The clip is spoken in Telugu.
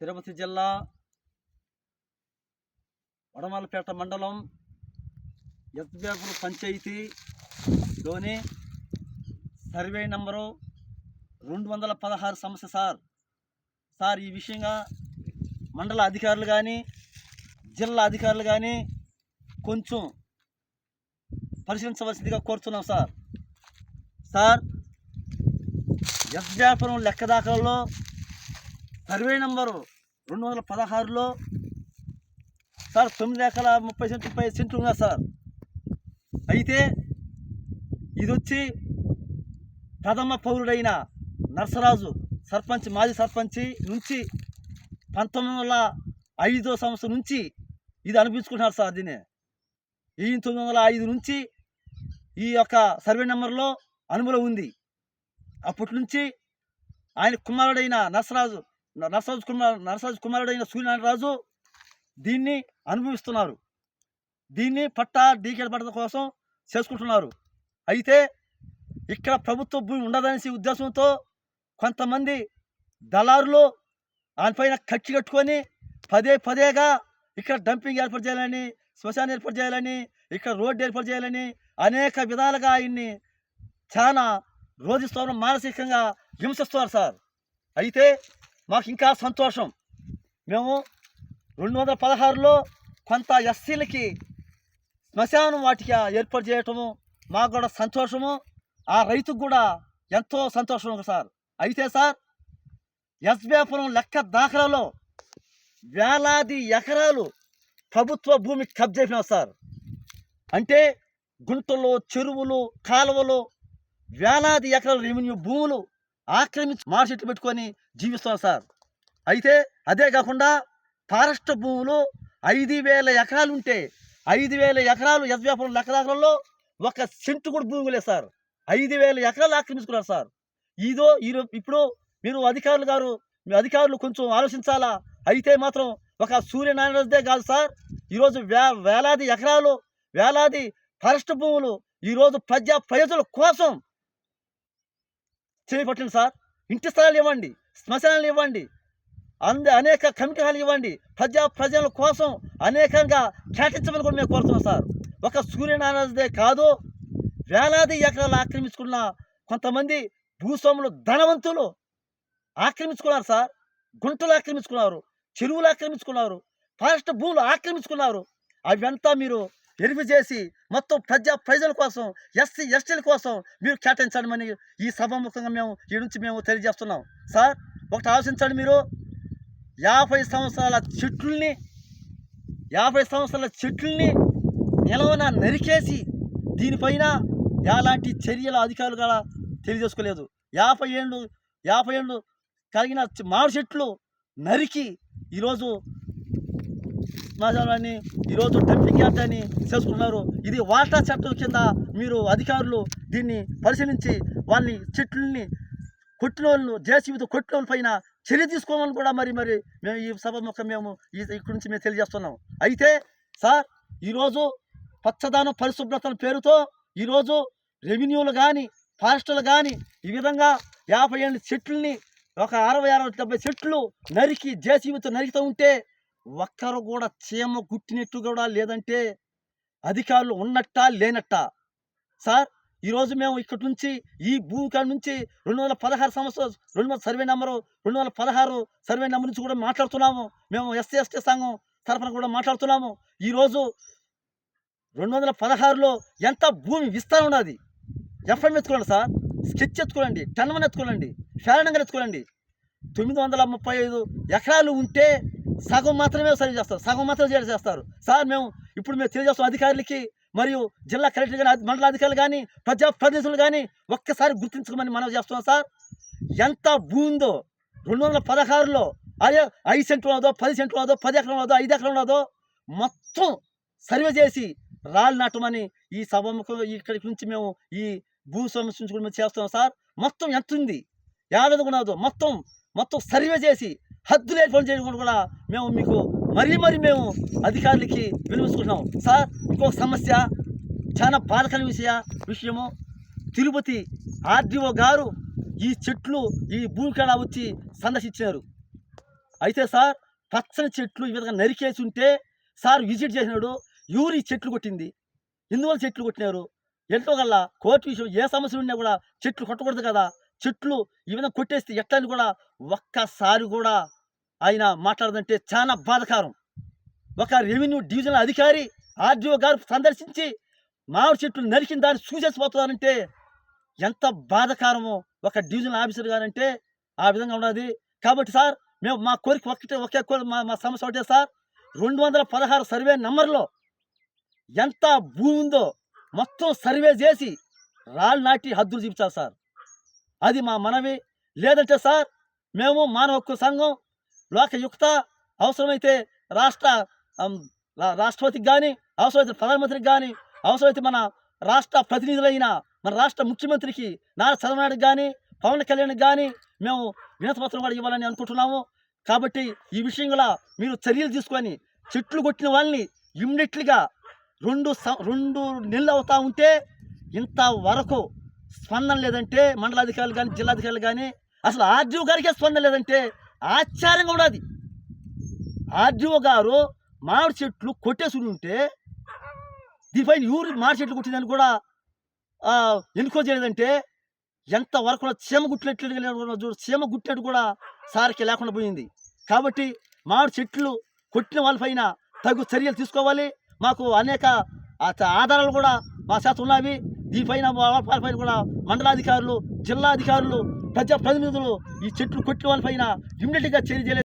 తిరుపతి జిల్లా వడమలపేట మండలం ఎత్బేపురం పంచాయతీలోని సర్వే నంబరు 216 సమస్య సార్ ఈ విషయంగా మండల అధికారులు కానీ జిల్లా అధికారులు కానీ కొంచెం పరిశీలించవలసిందిగా కోరుతున్నాం సార్ ఎత్బేపురం లెక్క దాఖలలో సర్వే నంబరు 216లో సార్ 9 ఎకరాల 30 సెంట్లు ఉన్నారు సార్. అయితే ఇది వచ్చి ప్రథమ పౌరుడైన నర్సరాజు మాజీ సర్పంచి నుంచి 1905 సంవత్సరం నుంచి ఇది అనిపించుకుంటున్నారు సార్. దీన్ని 1905 నుంచి ఈ యొక్క సర్వే నెంబర్లో అనుమతి ఉంది. అప్పటి నుంచి ఆయన కుమారుడైన నర్సరాజు కుమారుడైన సూర్యనారాయణరాజు దీన్ని అనుభవిస్తున్నారు. దీన్ని పట్టా డీకేల పట్టడం కోసం చేసుకుంటున్నారు. అయితే ఇక్కడ ప్రభుత్వ భూమి ఉండదనే ఉద్దేశంతో కొంతమంది దళారులు ఆయనపైన కక్షి కట్టుకొని పదేగా ఇక్కడ డంపింగ్ ఏర్పాటు చేయాలని, శ్మశానం ఏర్పాటు చేయాలని, ఇక్కడ రోడ్డు ఏర్పాటు చేయాలని అనేక విధాలుగా ఆయన్ని చాలా రోధిస్తున్నారు, మానసికంగా హింసిస్తున్నారు సార్. అయితే మాకు ఇంకా సంతోషం, మేము 216లో కొంత ఎస్సీలకి శ్మశానం వాటికి ఏర్పాటు చేయటము మాకు కూడా సంతోషము, ఆ రైతుకు కూడా ఎంతో సంతోషం సార్. అయితే సార్ ఎత్బేపురం లెక్క దాఖలలో వేలాది ఎకరాలు ప్రభుత్వ భూమి కబ్జా అయిపోయినాం సార్. అంటే గుంటలు, చెరువులు, కాలువలు, వేలాది ఎకరాల రెవెన్యూ భూములు ఆక్రమించి మార్కెట్లు పెట్టుకొని జీవిస్తున్నారు సార్. అయితే అదే కాకుండా ఫారెస్ట్ భూములు 5000 ఎకరాలు ఉంటే 5000 ఎకరాలు ఎత్బేపురం లెక్క దాఖలలో 1 సెంటు కూడా భూమి లేదు సార్. 5000 ఎకరాలు ఆక్రమించుకున్నారు సార్. ఇప్పుడు మీరు అధికారులు కొంచెం ఆలోచించాలా. అయితే మాత్రం ఒక సూర్యనారాయణదే కాదు సార్, ఈరోజు వేలాది ఎకరాలు, వేలాది ఫారెస్ట్ భూములు ఈరోజు ప్రజల కోసం చేపట్టింది సార్. ఇంటి స్థలాలు ఇవ్వండి, శ్మశానాలు ఇవ్వండి, అనేక కమిటీ హాలు ఇవ్వండి, ప్రజల కోసం అనేకంగా కేటాయించమని కూడా మేము కోరుతున్నాం సార్. ఒక సూర్యనారాయణదే కాదు, వేలాది ఎకరాలు ఆక్రమించుకున్న కొంతమంది భూస్వాములు, ధనవంతులు ఆక్రమించుకున్నారు సార్. గుంటలు ఆక్రమించుకున్నారు, చెరువులు ఆక్రమించుకున్నారు, ఫారెస్ట్ భూములు ఆక్రమించుకున్నారు. అవంతా మీరు వెరిఫై చేసి మొత్తం ప్రజల కోసం, ఎస్టీల కోసం మీరు కేటాయించడమని ఈ సభాముఖంగా మేము ఈ నుంచి తెలియజేస్తున్నాం సార్. ఒకటి ఆలోచించండి, మీరు 50 సంవత్సరాల చెట్లని నిలవన నరికేసి దీనిపైన ఎలాంటి చర్యలు అధికారులు కూడా తెలియజేసుకోలేదు. 50 ఏళ్ళు కలిగిన మామిడి చెట్లు నరికి ఈరోజు శ్మశానాన్ని, ఈరోజు డంపింగ్ యార్డ్ అని చేసుకున్నారు. ఇది వాటా చట్టం కింద మీరు అధికారులు దీన్ని పరిశీలించి వాళ్ళని చెట్లని కొట్టిన వాళ్ళు, జేసీబీతో కొట్టిన వాళ్ళ పైన చర్య తీసుకోవాలని కూడా మరి మేము ఈ సభముఖం ఇక్కడి నుంచి మేము తెలియజేస్తున్నాం. అయితే సార్ ఈరోజు పచ్చదనం, పరిశుభ్రత పేరుతో ఈరోజు రెవెన్యూలు కానీ ఫారెస్టులు కానీ ఈ విధంగా 50 ఏళ్ళ చెట్లని ఒక 60-70 చెట్లు నరికి జేసీబీతో నరికితూ ఉంటే ఒక్కరు కూడా చీమ గుట్టినట్టు కూడా లేదంటే అధికారులు ఉన్నట్టా లేనట్టా సార్. ఈరోజు మేము ఇక్కడి నుంచి ఈ భూమి కాడ నుంచి 216 సంవత్సరం సర్వే నెంబరు 216 సర్వే నెంబర్ నుంచి కూడా మాట్లాడుతున్నాము. మేము ఎస్టీ సంఘం తరఫున కూడా మాట్లాడుతున్నాము. ఈరోజు 216లో ఎంత భూమి విస్తారం ఉన్నది ఎఫ్ఎం ఎత్తుకోండి సార్, స్కెచ్ ఎత్తుకోండి, టన్మన్ ఎత్తుకోండి, ఫేరణంగా ఎత్తుకోండి. 935 ఎకరాలు ఉంటే సగం మాత్రమే సరి చేస్తారు, సగం మాత్రమే చేస్తారు సార్. ఇప్పుడు మేము తెలియజేస్తాం అధికారులకి, మరియు జిల్లా కలెక్టర్ కానీ, మండల అధికారులు కానీ, ప్రజాప్రతినిధులు కానీ ఒక్కసారి గుర్తించుకోమని మనం చేస్తున్నాం సార్. ఎంత భూమి ఉందో 216లో, అదే 5 సెంట్లు ఉన్నదో, 10 సెంట్లు ఉన్నదో, 10 ఎకరాలు ఉన్నదో, 5 ఎకరాలు ఉన్నదో మొత్తం సర్వే చేసి రాళ్ళు నాటమని ఈ సభముఖం ఇక్కడి నుంచి మేము ఈ భూ సమస్య నుంచి కూడా మేము చేస్తున్నాం సార్. మొత్తం ఎంత ఉంది, 50 ఉన్నదో మొత్తం సర్వే చేసి హద్దులు ఏర్పాటు చేయకుండా కూడా మేము మీకు మరీ మేము అధికారులకి వినిపించుకుంటున్నాం సార్. ఇంకొక సమస్య, చాలా బాధకరమైన విషయము, తిరుపతి ఆర్డీఓ గారు ఈ చెట్లు ఈ భూమి కాడ వచ్చి సందర్శించారు. అయితే సార్ పచ్చని చెట్లు ఈ విధంగా నరికేసి ఉంటే సార్ విజిట్ చేసినాడు, ఎవరు ఈ చెట్లు కొట్టింది, ఎందువల్ల చెట్లు కొట్టినారు, ఎంతో గల్లా కోర్టు విషయం ఏ సమస్య ఉన్నా కూడా చెట్లు కొట్టకూడదు కదా, చెట్లు ఈ విధంగా కొట్టేస్తే ఎట్లా అని కూడా ఒక్కసారి కూడా ఆయన మాట్లాడదంటే చాలా బాధాకరం. ఒక రెవెన్యూ డివిజనల్ అధికారి ఆర్డీఓ గారు సందర్శించి మామిడి చెట్లు నరికిన దాన్ని చూసేసిపోతున్నారంటే ఎంత బాధాకరమో ఒక డివిజనల్ ఆఫీసర్ గారంటే ఆ విధంగా ఉన్నది. కాబట్టి సార్ మేము మా కోరిక ఒకే మా సమస్య ఒకటే సార్, 216 సర్వే నెంబర్లో ఎంత భూమి ఉందో మొత్తం సర్వే చేసి రాళ్ళు నాటి హద్దులు చూపించాలి సార్. అది మా మనవి. లేదంటే సార్ మేము మానవ హక్కుల సంఘం, లోకయుక్త, అవసరమైతే రాష్ట్ర రాష్ట్రపతికి కానీ, అవసరమైతే ప్రధానమంత్రికి కానీ, అవసరమైతే మన రాష్ట్ర ప్రతినిధులైన మన రాష్ట్ర ముఖ్యమంత్రికి నారా చంద్రబాబుకి కానీ, పవన్ కళ్యాణ్కి కానీ మేము వినతిపత్రం కూడా ఇవ్వాలని అనుకుంటున్నాము. కాబట్టి ఈ విషయంలో మీరు చర్యలు తీసుకొని చెట్లు కొట్టిన వాళ్ళని ఇమ్మీడియట్లీగా 2 నెలలు అవుతా ఉంటే ఇంతవరకు స్పందన లేదంటే మండలాధికారులు కానీ, జిల్లాధికారులు కానీ, అసలు ఆర్డీఓ గారికే స్పందన లేదంటే ఆశ్చర్యంగా ఉన్నది. ఆర్డీఓ గారు మామిడి చెట్లు కొట్టేసి ఉంటే దీనిపైన ఎవరు మామిడి చెట్లు కొట్టిందని కూడా ఎన్నుకోజ్ చేయలేదంటే ఎంతవరకు చీమ గుట్టినట్లు చీమ గుట్టినట్టు కూడా సార్కి లేకుండా పోయింది. కాబట్టి మామిడి చెట్లు కొట్టిన వాళ్ళపైన తగు చర్యలు తీసుకోవాలి. మాకు అనేక ఆధారాలు కూడా మా చేత ఉన్నవి. దీనిపైన వాళ్ళపైన కూడా మండలాధికారులు, జిల్లా అధికారులు, ప్రజాప్రతినిధులు ఈ చెట్లు కొట్టిన వాళ్ళపైన ఇమ్మీడియట్గా చర్య